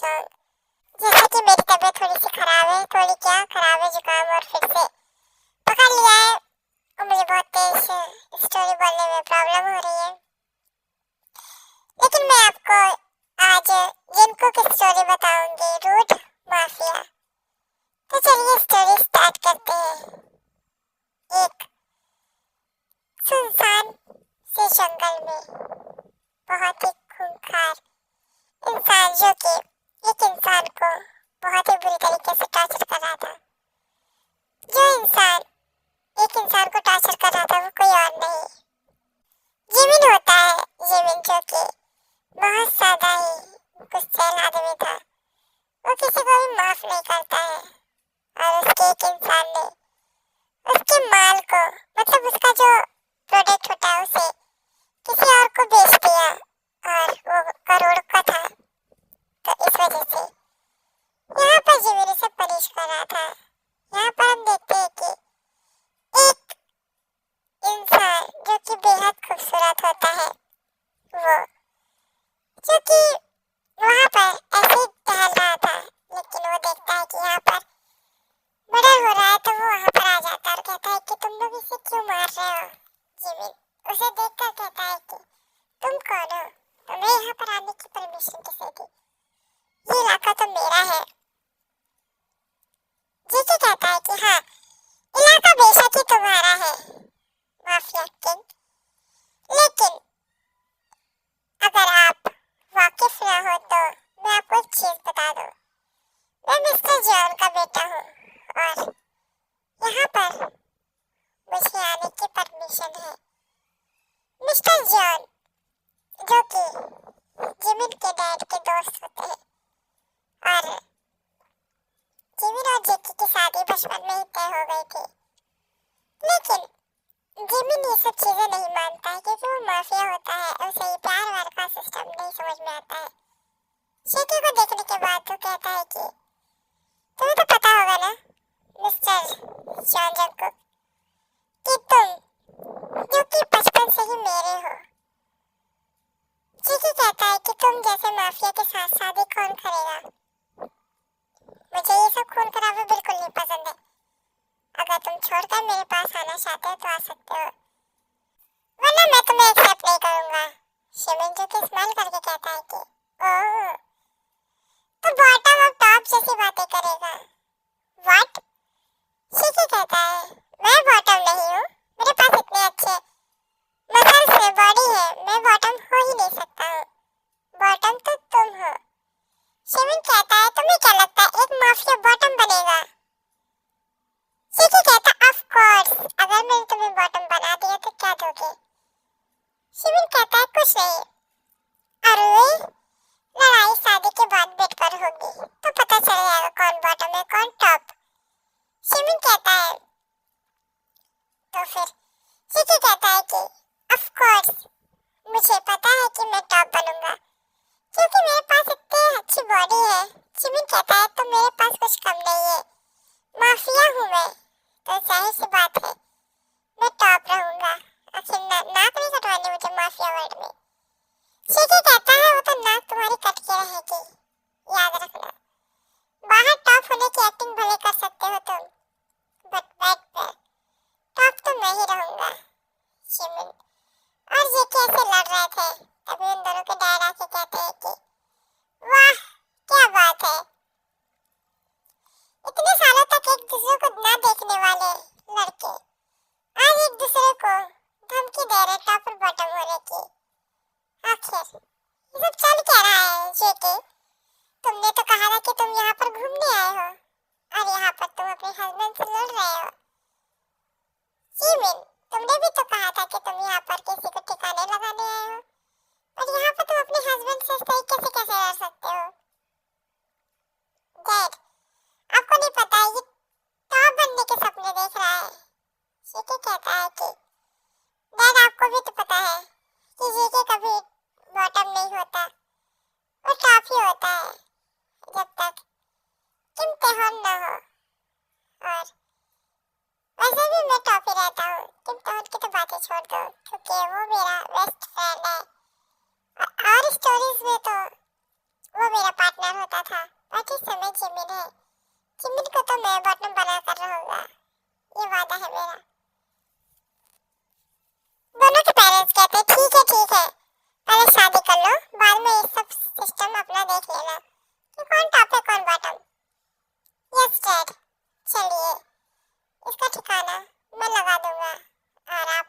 Song. जैसे कि मेरी तबीयत थोड़ी सी खराब है, थोड़ी क्या खराब है, जुकाम और फिर से पकड़ लिया है और मुझे बहुत तेज स्टोरी बोलने में प्रॉब्लम हो रही है। लेकिन मैं आपको आज जिनको की स्टोरी बताऊंगी, रूट माफिया। तो चलिए स्टोरी स्टार्ट करते हैं। एक सुनसान से जंगल में बहुत ही खूंखार इंसान, जो कि एक इंसान को बहुत ही बुरी तरीके से टॉर्चर कर रहा था। जो इंसान एक इंसान को टॉर्चर कर रहा था वो कोई और नहीं, जिमिन होता है। जिमिन जो कि बहुत ज्यादा ही गुस्सैल आदमी था। वो किसी को भी माफ नहीं करता है और उसके एक इंसान ने उसके माल को, मतलब उसका जो प्रोडक्ट होता है, उसे किसी और को बेच दिया और वो करोड़ का था। तो इस वजह से यहाँ पर जिमिन उसे पनिश कर रहा था। यहाँ पर हम देखते हैं कि एक इंसान जो कि बेहद खूबसूरत होता है, वो जो कि वहाँ पर ऐसे ही टहल रहा था, लेकिन वो देखता है कि यहाँ पर मर्डर हो रहा है, तो वो वहाँ पर आ जाता है और कहता है कि तुम लोग इसे क्यों मार रहे हो। जिमिन उसे देखकर कहता है कि तुम कौन हो, तुम्हें यहाँ पर आने की परमिशन किसे दी, ये इलाका तो मेरा है। जीके कहता है कि हाँ, इलाका बेशक ही तुम्हारा है माफिया किंग, लेकिन अगर आप वाकिफ ना हो तो मैं आपको एक चीज बता दूं। मैं मिस्टर जॉन का बेटा हूँ और यहाँ पर मुझे आने की परमिशन है। मिस्टर जॉन जो कि जिमिन के डैड के दोस्त होते हैं, और जिमिन और जेकी की शादी बचपन में ही तय हो गई थी। लेकिन जिमिन ये सब चीजें नहीं मानता है क्योंकि वो माफिया होता है, उसे ये प्यार वार का सिस्टम नहीं समझ में आता है। जेकी को देखने के बाद वो कहता है कि तुम्हें तो पता होगा ना मिस्टर जॉन जंगकुक, कि तुम जो कि बचपन से ही मेरे हो। जेकी कहता है कि तुम जैसे माफिया के साथ शादी कौन करेगा, मुझे ये सब खून खराबा बिल्कुल नहीं पसंद है। अगर तुम छोड़कर मेरे पास आना चाहते हो तो आ सकते हो, वरना मैं तुम्हें एक्सेप्ट नहीं करूंगा। शिमिन जो कि स्माइल करके कहता है कि ओह, तो बॉटम और टॉप जैसी बातें करेगा। व्हाट? शिकी कहता है मैं बॉटम नहीं हूँ, मेरे पास इतने अच्छे मसल्स है, बॉडी है, मैं बॉटम हो ही नहीं सकता हूँ। बॉटम तो तुम हो। शिमिन कहता है तुम्हें क्या लगता है एक माफिया बॉटम बनेगा? शिकी कहता ऑफ कोर्स, अगर मैंने तुम्हें बॉटम बना दिया तो क्या दोगे? शिमिन कहता है कुछ नहीं, और लड़ाई शादी के बाद बेट पर होगी तो पता चल जाएगा कौन बॉटम है कौन टॉप। शिमिन कहता है तो फिर शिकी कहता है कि ऑफ कोर्स मुझे पता है कि मैं टॉप बनूंगा क्योंकि मेरे पास इतनी अच्छी बॉडी है। शिमिन कहता है तो मेरे पास कुछ कम नहीं है, माफिया हूँ मैं, तो जाहिर सी बात है मैं टॉप रहूंगा। आखिर नाक नहीं कटवानी मुझे माफिया वर्ल्ड में। शिकी कहता है वो तो नाक तुम्हारी कट के रहेगी, याद रखना। बाहर टॉप होने की एक्टिंग भले कर सकते हो तुम, बट बेड पे टॉप तो मैं ही रहूंगा। शिमिन और ये कैसे लड़ रहे थे, तभी उन दोनों के डैड आके कहते हैं कि वाह क्या बात है, इतने सालों तक एक दूसरे को ना देखने वाले लड़के आज एक दूसरे को धमकी दे रहे टॉप और बॉटम होने की। आखिर ये सब चल क्या रहा है जेके? तुमने तो कहा था कि तुम यहाँ पर घूमने आए हो और यहाँ पर तुम अपने हस्बैंड से लड़ रहे हो। जिमिन तुमने भी तो कहा था कि तुम यहाँ पर किसी को ठिकाने लगाने आए हो, और यहाँ पर तुम अपने हस्बैंड से इस तरीके से कैसे लड़ सकते हो? डैड आपको नहीं पता ये टॉप बनने के सपने देख रहा है। जेके कहता है कि डैड आपको भी तो पता है कि जेके कभी बॉटम नहीं होता, वो टॉप ही होता है जब तक इम्तिहान न हो। और वैसे भी मैं टॉप ही रहता हूँ, इम्तिहान की तो बातें छोड़ दो क्योंकि वो मेरा बेस्ट फ्रेंड है। और स्टोरीज में तो वो मेरा पार्टनर होता था, बट इस समय जिमिन है। जिमिन को तो मैं बॉटम बना कर रहूंगा, ये वादा है मेरा। दोनों के पेरेंट्स कहते हैं ठीक है, पहले शादी कर लो, बाद में ये सब सिस्टम अपना देख लेना कि कौन टॉप है कौन बॉटम। यस डैड, चलिए इसका ठिकाना मैं लगा दूंगा और आप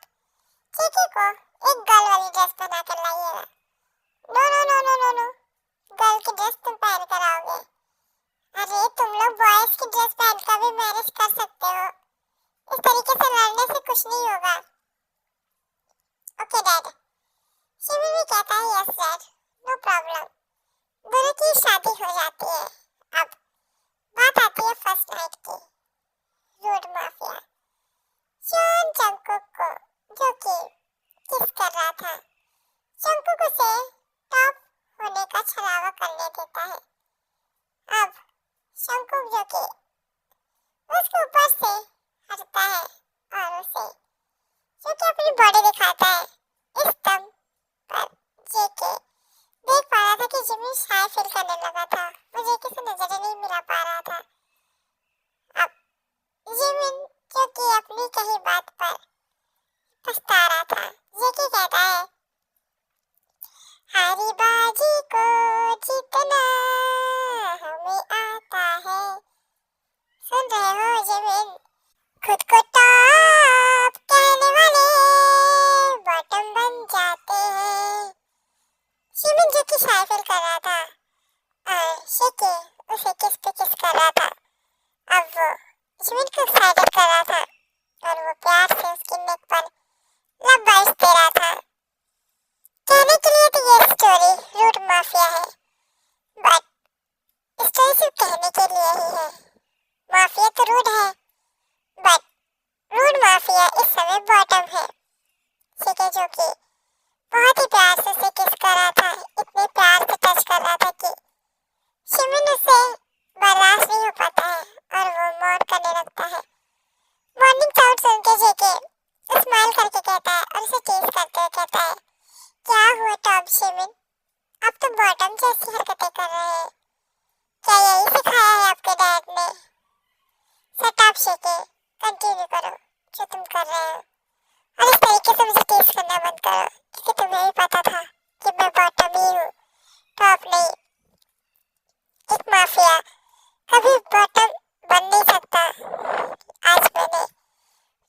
चीकी को एक गर्ल वाली ड्रेस पहना कर लाइएगा। No no no no no no, girl की ड्रेस तुम पहन कर आओगे। अरे तुम लोग बॉयज की ड्रेस पहन कर भी मैनेज कर सकते हो, इस तरीके से लड़ने से कुछ नहीं होगा। Okay dad. शिवी भी कहता है यस डैड, नो प्रॉब्लम। दोनों की शादी हो जाती है। अब बात आती है फर्स्ट नाइट की। रोड माफिया शॉन जंगकुक को, जो कि किस कर रहा था, जंगकुक उसे टॉप होने का छलावा करने देता है। अब जंगकुक जो कि उसके ऊपर से हटता है और उसे जो कि अपनी बॉडी दिखाता है, इस दम पर जेके देख पा रहा था कि जिमिन शाय फील करने लगा था। वो जेके से नजर नहीं मिला पा रहा था। अब जिमिन जो कि अपनी कही बात पर पछता रहा था, जेके कहता है हारी बाजी को जीतना हमें आता है। सुन रहे हो जिमिन, खुद को टॉप कहने वाले बॉटम बन जाते हैं। जिमिन जो कि शाय फील कर रहा था और शेके उसे किस पे किस कर रहा था। अब वो जिमिन को एक्साइटेड कर रहा था और वो प्यार से उसकी नेक पर लब बाइट्स दे रहा था। कहने के लिए तो ये स्टोरी रूड माफिया है, बट स्टोरी सिर्फ कहने के लिए ही है। माफिया तो रूड है, बट रूड माफिया इस समय बॉटम है। शेके जो कि बहुत ही प्यार से उसे किस कर रहा था, इतने प्यार से टच कर रहा था कि शिमिन उसे बर्दाश्त नहीं हो पाता है और वो मौन करने लगता है। मॉर्निंग साउंड सुन के जेके स्माइल करके कहता है और उसे टीज करते हुए कहता है क्या हुआ टॉप शिमिन, आप तो बॉटम जैसी हरकतें कर रहे हैं, क्या यही सिखाया है आपके डैड ने? शट अप शेके, कंटिन्यू करो जो तुम कर रहे हो और इस तरीके से मुझे टीज करना बंद करो, क्योंकि तुम्हें भी पता था कि मैं बॉटम ही हूँ, टॉप नहीं। एक माफिया कभी बॉटम बन नहीं सकता। आज मैंने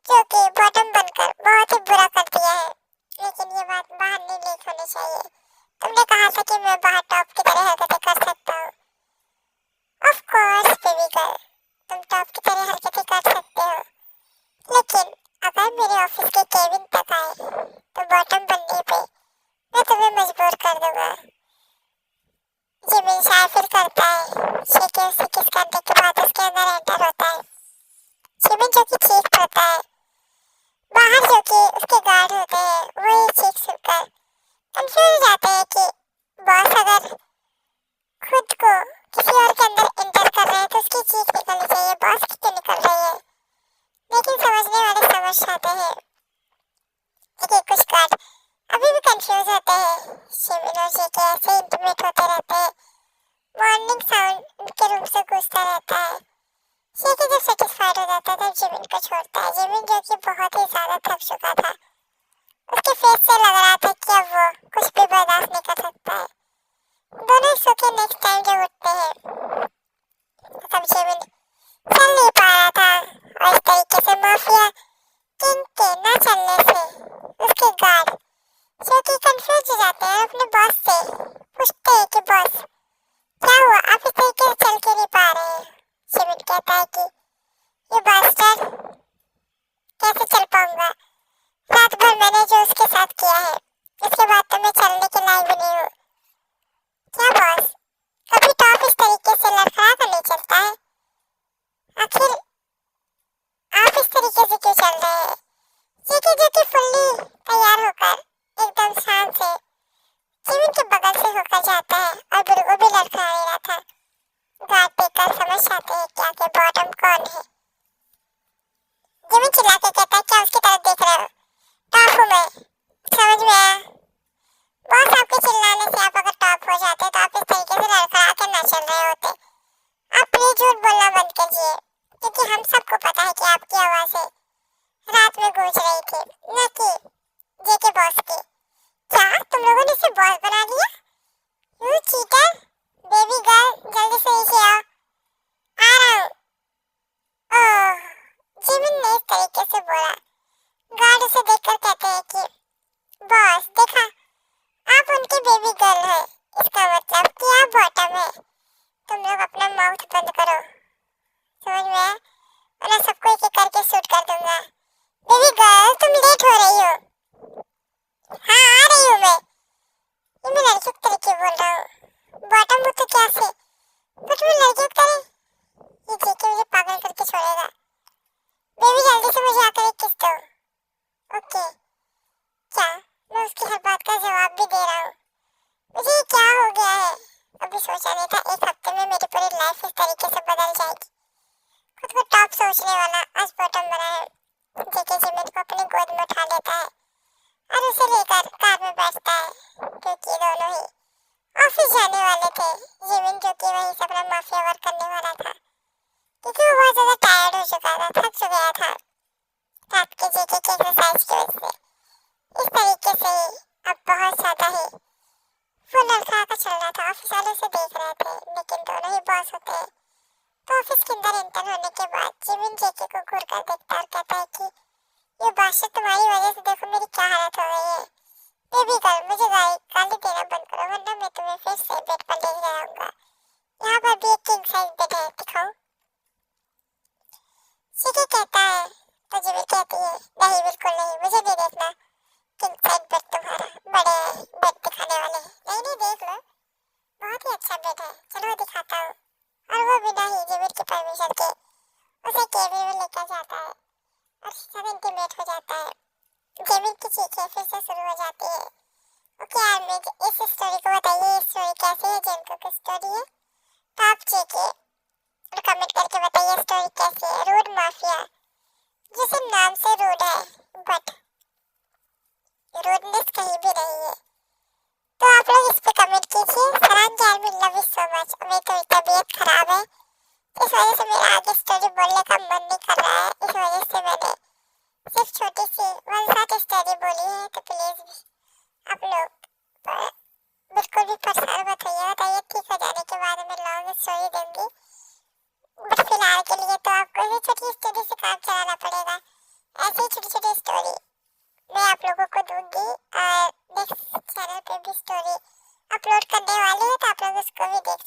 जो कि बॉटम बनकर बहुत ही बुरा कर दिया है, लेकिन ये बात बाहर नहीं लीक होनी चाहिए। तुमने कहा था कि मैं बाहर टॉप की तरह हरकतें कर सकता हूँ। ऑफ कोर्स बेबी गर्ल, तुम टॉप की तरह हरकतें कर सकते हो, लेकिन अगर मेरे ऑफिस के केबिन तक आए तो बॉटम बनने पे मैं तुम्हें मजबूर कर दूंगा। जिमिन शाय फील करता है, शेके उसे किस करने के बाद उसके अंदर एंटर होता है। जिमिन जो कि चीख पड़ता है, बाहर जो कि उसके गार्ड होते हैं वो ये चीख सुनकर कंफ्यूज हो जाते हैं कि बॉस अगर खुद को किसी और के अंदर एंटर कर रहे हैं तो उसकी चीख निकलनी चाहिए, बॉस की क्यों निकल रही है? लेकिन समझने वाले समझ जाते हैं, लेकिन कुछ गार्ड अभी भी कंफ्यूज होते हैं। शिमिन और जेके ऐसे इंटीमेट होते रहते हैं, मॉर्निंग साउंड उनके रूम से गूंजता रहता है। शेके जब सेटिस्फाइड हो जाता है तब जिमिन को छोड़ता है। जिमिन जो कि बहुत ही ज्यादा थक चुका था, उसके फेस से लग रहा था कि अब वो कुछ भी बर्दाश्त नहीं कर सकता है। दोनों सो के नेक्स्ट टाइम जब उठते हैं तब जिमिन चल नहीं पा रहा था और इस तरीके से माफिया किंग के न चलने से उसके गार्ड जो कि कंफ्यूज हो जाते हैं, अपने बॉस से पूछते हैं कि बॉस क्या हुआ, आप इस तरीके से चल क्यों नहीं पा रहे हैं? जिमिन कहता है कि ये बास्टर्ड कैसे चल पाऊंगा, रात भर मैंने जो उसके साथ किया है इसके बाद तो मैं चलने के लायक भी नहीं हूँ। क्या बॉस, कभी टॉप इस तरीके से लड़खड़ा कर नहीं चलता है? आखिर आप इस तरीके से क्यों चल रहे हैं? जेके जो कि न कि जेके बॉस की। क्या तुम लोगों ने इसे बॉस बना दिया? यू चीटर, बेबी गर्ल जल्दी से नीचे आओ। आ रहा हूँ। ओह, जिमिन ने इस तरीके से बोला। गार्ड उसे देखकर कहते हैं कि बॉस देखा, आप उनकी बेबी गर्ल है, इसका मतलब कि आप बॉटम है। तुम लोग अपना माउथ बंद करो, समझ में आया? वरना सबको एक एक करके शूट कर दूंगा। बेबी गर्ल तुम लेट हो रही हो। हाँ आ रही हूँ ये मैं लड़की की तरीके बोल रहा हूँ। बॉटम हो तो क्या से, बट मैं लड़की की तरह। ये जेके मुझे पागल करके छोड़ेगा। बेबी जल्दी से मुझे आकर एक किस दो। ओके, क्या मैं उसकी हर बात का जवाब भी दे रहा हूँ? मुझे क्या हो गया है? अभी सोचा नहीं था एक हफ्ते में मेरी पूरी लाइफ इस तरीके से बदल जाएगी। खुद को टॉप सोचने वाला आज बॉटम बना है। जेके जिमिन को अपनी गोद में उठा लेता है और उसे लेकर कार में बैठता है, क्योंकि दोनों ही ऑफिस जाने वाले थे। जिमिन जो कि वहीं से अपना माफिया वर्क करने वाला था, क्योंकि वो बहुत ज्यादा टायर्ड हो चुका था, थक चुका था रात के जेके की एक्सरसाइज की वजह से। इस तरीके से ही अब बहुत ज्यादा ही वो लड़का का चल रहा था। ऑफिस वाले उसे देख रहे थे, लेकिन दोनों ही बॉस होते हैं। तो ऑफिस के अंदर इंटर्न होने के बाद जिमिन जेके को घूर कर देखता और कहता है कि ये बादशाह तुम्हारी वजह से देखो मेरी क्या हालत हो गई है। बेबी गर्ल मुझे गाली देना बंद करो, वरना मैं तुम्हें फिर से बेड पर ले जाऊंगा। यहाँ पर भी एक किंग साइज बेड है, दिखाऊं? जेके कहता है तो जिमिन कहती है नहीं बिल्कुल नहीं, मुझे नहीं देखना किंग साइज बेड तुम्हारा। बड़े बेड दिखाने वाले हैं। नहीं नहीं देख लो, बहुत ही अच्छा बेड है, चलो दिखाता हूँ। और वो बिना ही जिमिन की परमिशन के उसे केबिन में लेकर जाता है और सब इंटीमेट हो जाता है। जिमिन की चीखें फिर से शुरू हो जाती है। ओके यार, मैं इस स्टोरी को बताइए, ये स्टोरी कैसी है, जिनको की स्टोरी है तो आप जेके और कमेंट करके बताइए स्टोरी कैसी है। रोड माफिया, जिसे नाम से रोड है बट रोडनेस कहीं भी नहीं है। तो आप लोग इस पे कमेंट कीजिए। Farhan Jarmi love you so much. मेरी तो तबीयत खराब है, इस वजह से मेरा आगे स्टोरी बोलने का मन नहीं कर रहा है। इस वजह से मैंने सिर्फ छोटी सी वन साथ स्टोरी बोली है। तो प्लीज आप लोग बिल्कुल भी परेशान मत होइए। बताइए ठीक हो जाने के बाद मैं लॉन्ग स्टोरी दूंगी, बट फिलहाल के लिए तो आपको ये छोटी स्टोरी से काम चलाना पड़ेगा। ऐसी छोटी छोटी स्टोरी मैं आप लोगों को दूंगी और नेक्स्ट चैनल पे भी स्टोरी अपलोड करने वाली है, तो आप लोग उसको भी देख